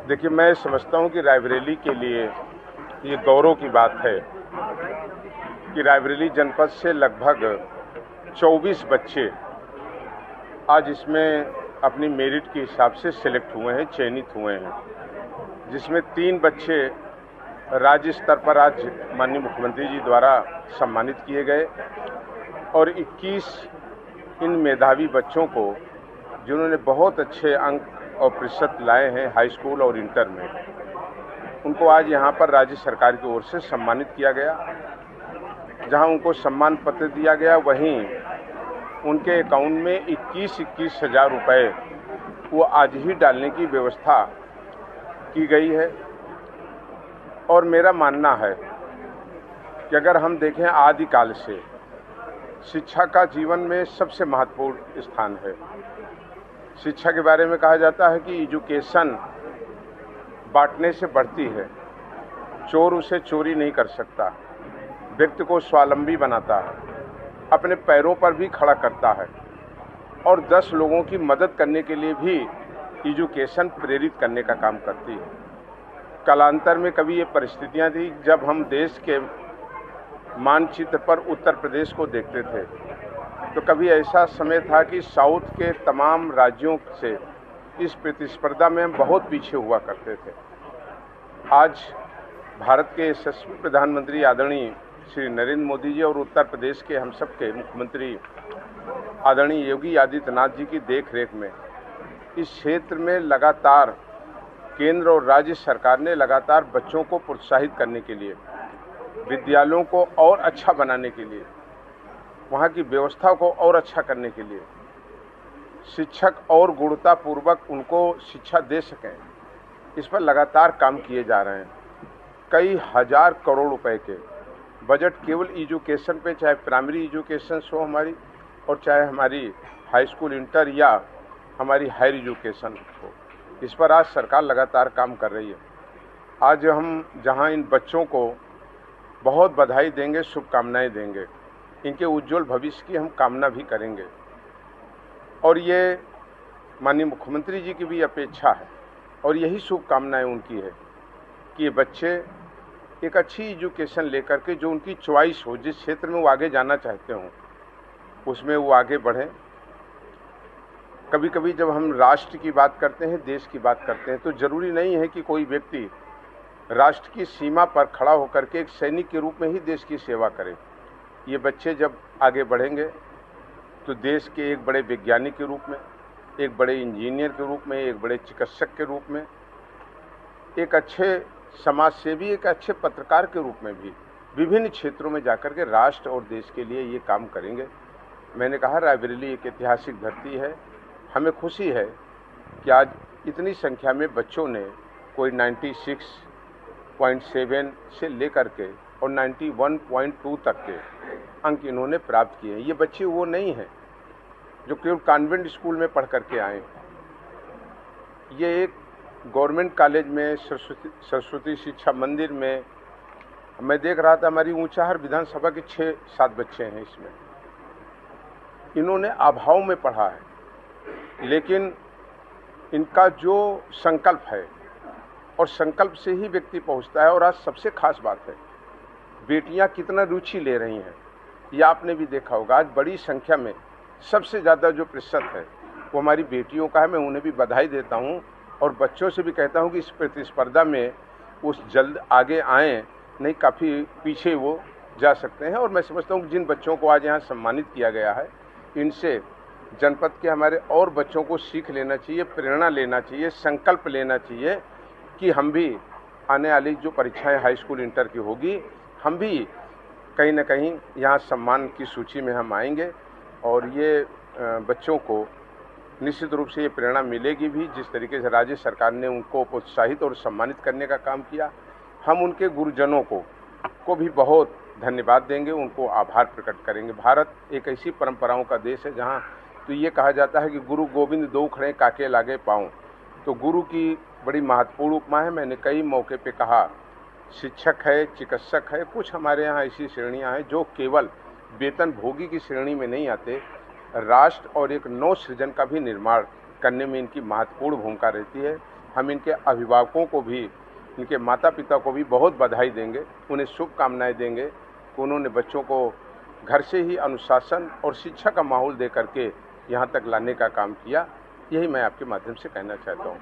देखिए, मैं समझता हूँ कि रायबरेली के लिए ये गौरव की बात है कि रायबरेली जनपद से लगभग 24 बच्चे आज इसमें अपनी मेरिट के हिसाब से सिलेक्ट हुए हैं, चयनित हुए हैं, जिसमें 3 बच्चे राज्य स्तर पर आज माननीय मुख्यमंत्री जी द्वारा सम्मानित किए गए और 21 इन मेधावी बच्चों को, जिन्होंने बहुत अच्छे अंक और प्रतिशत लाए हैं हाई स्कूल और इंटर में, उनको आज यहाँ पर राज्य सरकार की ओर से सम्मानित किया गया। जहाँ उनको सम्मान पत्र दिया गया, वहीं उनके अकाउंट में 21-21 हज़ार रुपये वो आज ही डालने की व्यवस्था की गई है। और मेरा मानना है कि अगर हम देखें, आदिकाल से शिक्षा का जीवन में सबसे महत्वपूर्ण स्थान है। शिक्षा के बारे में कहा जाता है कि एजुकेशन बांटने से बढ़ती है, चोर उसे चोरी नहीं कर सकता, व्यक्ति को स्वावलंबी बनाता है, अपने पैरों पर भी खड़ा करता है और 10 लोगों की मदद करने के लिए भी एजुकेशन प्रेरित करने का काम करती है। कालांतर में कभी ये परिस्थितियां थी जब हम देश के मानचित्र पर उत्तर प्रदेश को देखते थे, तो कभी ऐसा समय था कि साउथ के तमाम राज्यों से इस प्रतिस्पर्धा में हम बहुत पीछे हुआ करते थे। आज भारत के यशस्वी प्रधानमंत्री आदरणीय श्री नरेंद्र मोदी जी और उत्तर प्रदेश के हम सबके मुख्यमंत्री आदरणीय योगी आदित्यनाथ जी की देखरेख में इस क्षेत्र में लगातार केंद्र और राज्य सरकार ने लगातार बच्चों को प्रोत्साहित करने के लिए, विद्यालयों को और अच्छा बनाने के लिए, वहाँ की व्यवस्था को और अच्छा करने के लिए, शिक्षक और गुणवत्तापूर्वक उनको शिक्षा दे सकें, इस पर लगातार काम किए जा रहे हैं। कई हज़ार करोड़ रुपए के बजट केवल एजुकेशन पे, चाहे प्राइमरी एजुकेशन हो हमारी और चाहे हमारी हाई स्कूल इंटर या हमारी हायर एजुकेशन हो, इस पर आज सरकार लगातार काम कर रही है। आज हम जहां इन बच्चों को बहुत बधाई देंगे, शुभकामनाएं देंगे, इनके उज्जवल भविष्य की हम कामना भी करेंगे। और ये माननीय मुख्यमंत्री जी की भी अपेक्षा है और यही शुभकामनाएं उनकी है कि ये बच्चे एक अच्छी एजुकेशन लेकर के, जो उनकी चॉइस हो, जिस क्षेत्र में वो आगे जाना चाहते हों, उसमें वो आगे बढ़ें। कभी कभी जब हम राष्ट्र की बात करते हैं, देश की बात करते हैं, तो ज़रूरी नहीं है कि कोई व्यक्ति राष्ट्र की सीमा पर खड़ा होकर के एक सैनिक के रूप में ही देश की सेवा करे। ये बच्चे जब आगे बढ़ेंगे तो देश के एक बड़े वैज्ञानिक के रूप में, एक बड़े इंजीनियर के रूप में, एक बड़े चिकित्सक के रूप में, एक अच्छे समाज सेवी, एक अच्छे पत्रकार के रूप में भी विभिन्न क्षेत्रों में जाकर के राष्ट्र और देश के लिए ये काम करेंगे। मैंने कहा, रायबरेली एक ऐतिहासिक धरती है। हमें खुशी है कि आज इतनी संख्या में बच्चों ने कोई 96.7 से लेकर के और 91.2 तक के अंक इन्होंने प्राप्त किए हैं। ये बच्चे वो नहीं हैं जो केवल कॉन्वेंट स्कूल में पढ़ करके आए। ये एक गवर्नमेंट कॉलेज में, सरस्वती शिक्षा मंदिर में, मैं देख रहा था हमारी ऊंचाहार विधानसभा के 6-7 बच्चे हैं इसमें। इन्होंने अभाव में पढ़ा है, लेकिन इनका जो संकल्प है, और संकल्प से ही व्यक्ति पहुंचता है। और आज सबसे खास बात है, बेटियां कितना रुचि ले रही हैं, ये आपने भी देखा होगा। आज बड़ी संख्या में सबसे ज़्यादा जो प्रतिशत है वो हमारी बेटियों का है। मैं उन्हें भी बधाई देता हूं और बच्चों से भी कहता हूं कि इस प्रतिस्पर्धा में उस जल्द आगे आएँ, नहीं काफ़ी पीछे वो जा सकते हैं। और मैं समझता हूं कि जिन बच्चों को आज यहाँ सम्मानित किया गया है, इनसे जनपद के हमारे और बच्चों को सीख लेना चाहिए, प्रेरणा लेना चाहिए, संकल्प लेना चाहिए कि हम भी आने वाली जो परीक्षाएं हाई स्कूल इंटर की होगी, हम भी कहीं ना कहीं यहाँ सम्मान की सूची में हम आएंगे। और ये बच्चों को निश्चित रूप से ये प्रेरणा मिलेगी भी, जिस तरीके से राज्य सरकार ने उनको प्रोत्साहित और सम्मानित करने का काम किया। हम उनके गुरुजनों को भी बहुत धन्यवाद देंगे, उनको आभार प्रकट करेंगे। भारत एक ऐसी परंपराओं का देश है जहाँ तो ये कहा जाता है कि गुरु गोविंद दो खड़े काके लागे पाऊँ। तो गुरु की बड़ी महत्वपूर्ण उपमा है। मैंने कई मौके पे कहा, शिक्षक है, चिकित्सक है, कुछ हमारे यहाँ ऐसी श्रेणियाँ हैं जो केवल वेतन भोगी की श्रेणी में नहीं आते, राष्ट्र और एक नव सृजन का भी निर्माण करने में इनकी महत्वपूर्ण भूमिका रहती है। हम इनके अभिभावकों को भी, इनके माता पिता को भी बहुत बधाई देंगे, उन्हें शुभकामनाएं देंगे कि उन्होंने बच्चों को घर से ही अनुशासन और शिक्षा का माहौल दे करके यहाँ तक लाने का काम किया। यही मैं आपके माध्यम से कहना चाहता हूँ।